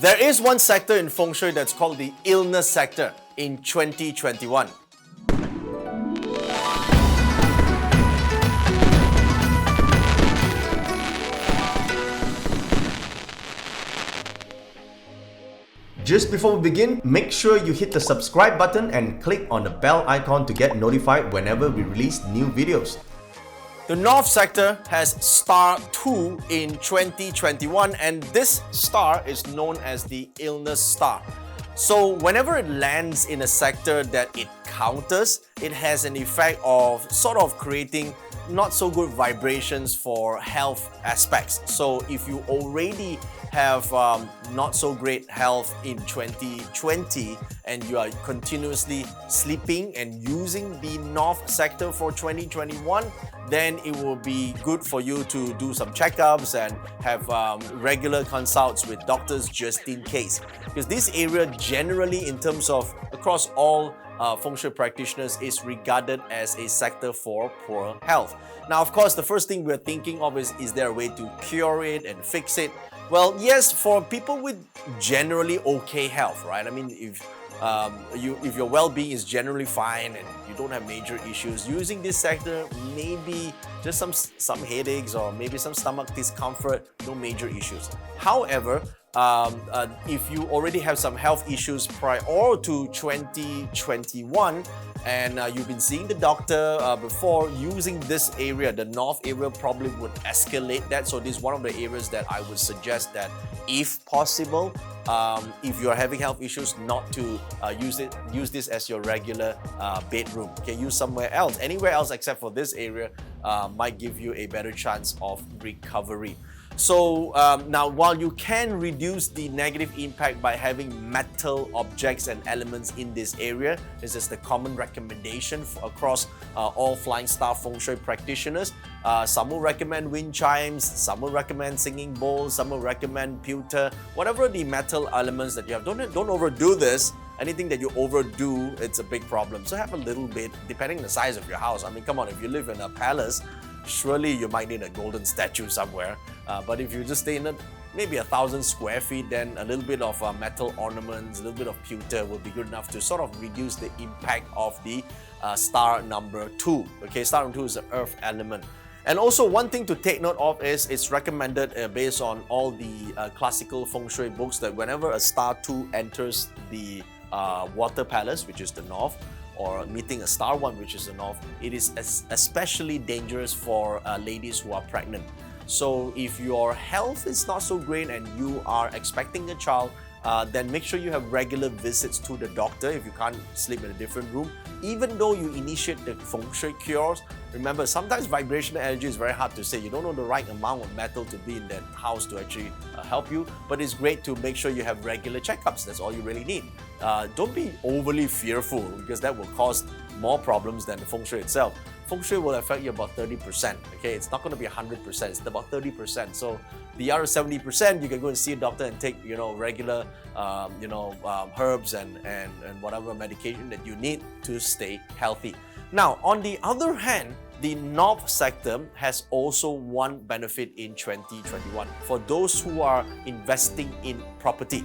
There is one sector in Feng Shui that's called the illness sector in 2021. Just before we begin, make sure you hit the subscribe button and click on the bell icon to get notified whenever we release new videos. The North sector has star 2 in 2021, and this star is known as the illness star. So whenever it lands in a sector that it counters, it has an effect of sort of creating not so good vibrations for health aspects. So if you already have not so great health in 2020 and you are continuously sleeping and using the North sector for 2021, then it will be good for you to do some checkups and have regular consults with doctors just in case. Because this area generally, in terms of across all Feng Shui practitioners, is regarded as a sector for poor health. Now, of course, the first thing we're thinking of is there a way to cure it and fix it? Well, yes, for people with generally okay health, right? I mean, if your well-being is generally fine and you don't have major issues, using this sector, maybe just some headaches or maybe some stomach discomfort, no major issues. However, if you already have some health issues prior to 2021 and you've been seeing the doctor before, using this area, the North area, probably would escalate that. So this is one of the areas that I would suggest that, if possible, if you're having health issues, not to use this as your regular bedroom. Okay, use somewhere else. Anywhere else except for this area might give you a better chance of recovery. So now, while you can reduce the negative impact by having metal objects and elements in this area, this is the common recommendation across all Flying Star Feng Shui practitioners. Some will recommend wind chimes, some will recommend singing bowls, some will recommend pewter, whatever the metal elements that you have. Don't overdo this. Anything that you overdo, it's a big problem. So have a little bit, depending on the size of your house. I mean, come on, if you live in a palace, surely you might need a golden statue somewhere. But if you just stay in maybe 1,000 square feet, then a little bit of metal ornaments, a little bit of pewter will be good enough to sort of reduce the impact of the star number 2. Okay, star number 2 is the earth element. And also, one thing to take note of is it's recommended based on all the classical Feng Shui books that whenever a star 2 enters the water palace, which is the North, or meeting a star 1, which is the North, it is especially dangerous for ladies who are pregnant. So if your health is not so great and you are expecting a child, then make sure you have regular visits to the doctor if you can't sleep in a different room. Even though you initiate the Feng Shui cures, remember, sometimes vibrational energy is very hard to say. You don't know the right amount of metal to be in that house to actually help you, but it's great to make sure you have regular checkups. That's all you really need. Don't be overly fearful, because that will cause more problems than the Feng Shui itself. Feng Shui will affect you about 30%. Okay, it's not going to be 100%. It's about 30%. So the other 70%, you can go and see a doctor and take regular herbs and whatever medication that you need to stay healthy. Now, on the other hand, the North sector has also one benefit in 2021 for those who are investing in property.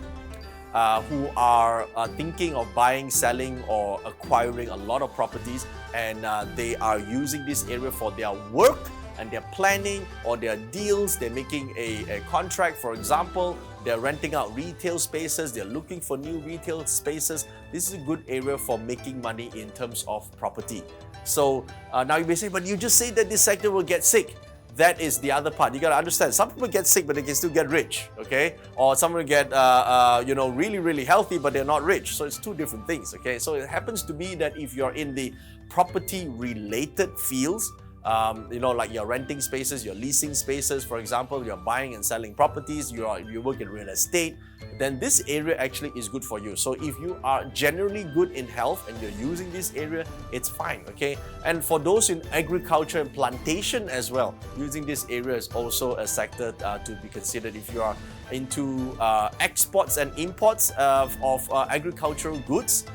Who are thinking of buying, selling, or acquiring a lot of properties, and they are using this area for their work and their planning or their deals. They're making a contract, for example. They're renting out retail spaces. They're looking for new retail spaces. This is a good area for making money in terms of property. So now you may say, but you just say that this sector will get sick. That is the other part. You got to understand, some people get sick, but they can still get rich, okay? Or some will get, really, really healthy, but they're not rich. So it's two different things, okay? So it happens to be that if you're in the property-related fields, like you're renting spaces, you're leasing spaces, for example, you're buying and selling properties, you work in real estate, then this area actually is good for you. So if you are generally good in health and you're using this area, it's fine, okay? And for those in agriculture and plantation as well, using this area is also a sector to be considered. If you are into exports and imports of agricultural goods,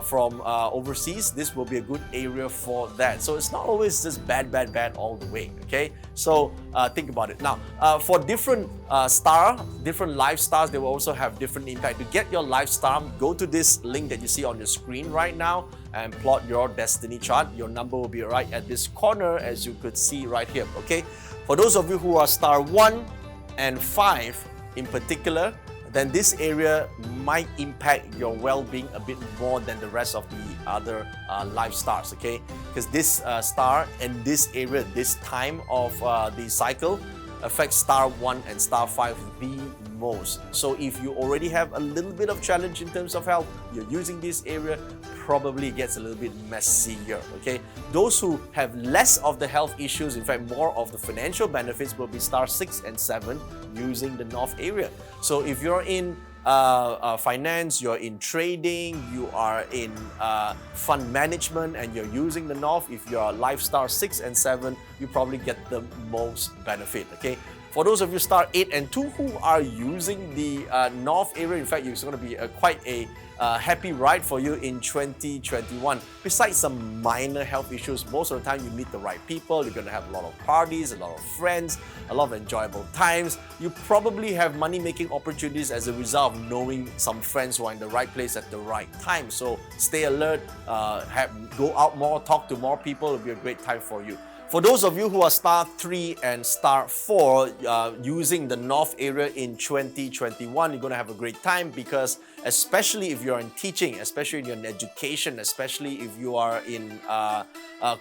from overseas, this will be a good area for that. So it's not always just bad all the way, okay? So think about it. Now, for different different life stars, they will also have different impact. To get your life star, go to this link that you see on your screen right now and plot your destiny chart. Your number will be right at this corner, as you could see right here, okay? For those of you who are star 1 and 5 in particular, then this area might impact your well-being a bit more than the rest of the other life stars, okay? Because this star and this area, this time of the cycle, affects star 1 and star 5 the most. So if you already have a little bit of challenge in terms of health, you're using this area, probably it gets a little bit messier, okay? Those who have less of the health issues, in fact more of the financial benefits, will be star 6 and 7 using the north area. So if you're in finance, you're in trading, you are in fund management, and you're using the north, if you're life star 6 and 7, you probably get the most benefit, okay? For those of you star 8 and 2 who are using the north area, in fact, it's going to be quite a happy ride for you in 2021. Besides some minor health issues, most of the time you meet the right people, you're going to have a lot of parties, a lot of friends, a lot of enjoyable times. You probably have money-making opportunities as a result of knowing some friends who are in the right place at the right time. So stay alert, go out more, talk to more people. It'll be a great time for you. For those of you who are star 3 and star 4 using the north area in 2021, you're going to have a great time, because especially if you're in teaching, especially if you're in education, especially if you are in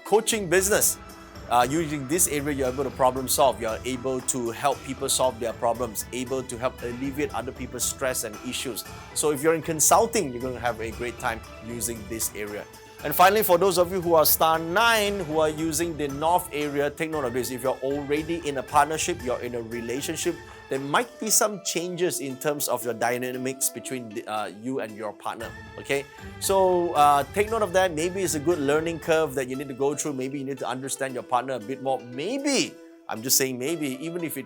coaching business, using this area, you're able to problem solve. You're able to help people solve their problems, able to help alleviate other people's stress and issues. So if you're in consulting, you're going to have a great time using this area. And finally, for those of you who are star 9 who are using the north area, take note of this. If you're already in a partnership, you're in a relationship, there might be some changes in terms of your dynamics between you and your partner, okay? So take note of that. Maybe it's a good learning curve that you need to go through. Maybe you need to understand your partner a bit more. Maybe, I'm just saying maybe, even if you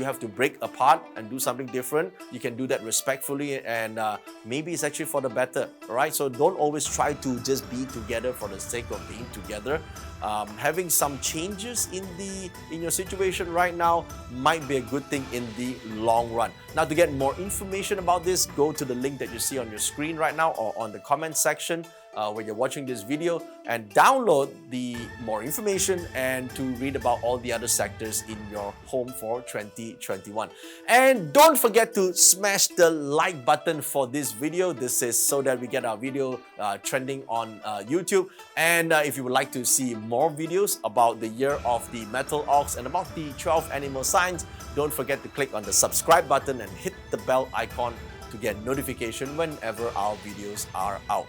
have to break apart and do something different, you can do that respectfully, and maybe it's actually for the better, all right? So don't always try to just be together for the sake of being together. Having some changes in your situation right now might be a good thing in the long run. Now, to get more information about this, go to the link that you see on your screen right now or on the comment section when you're watching this video, and download the more information and to read about all the other sectors in your home for 2021. And don't forget to smash the like button for this video. This is so that we get our video trending on YouTube. And if you would like to see more videos about the year of the metal ox and about the 12 animal signs, don't forget to click on the subscribe button and hit the bell icon to get notification whenever our videos are out.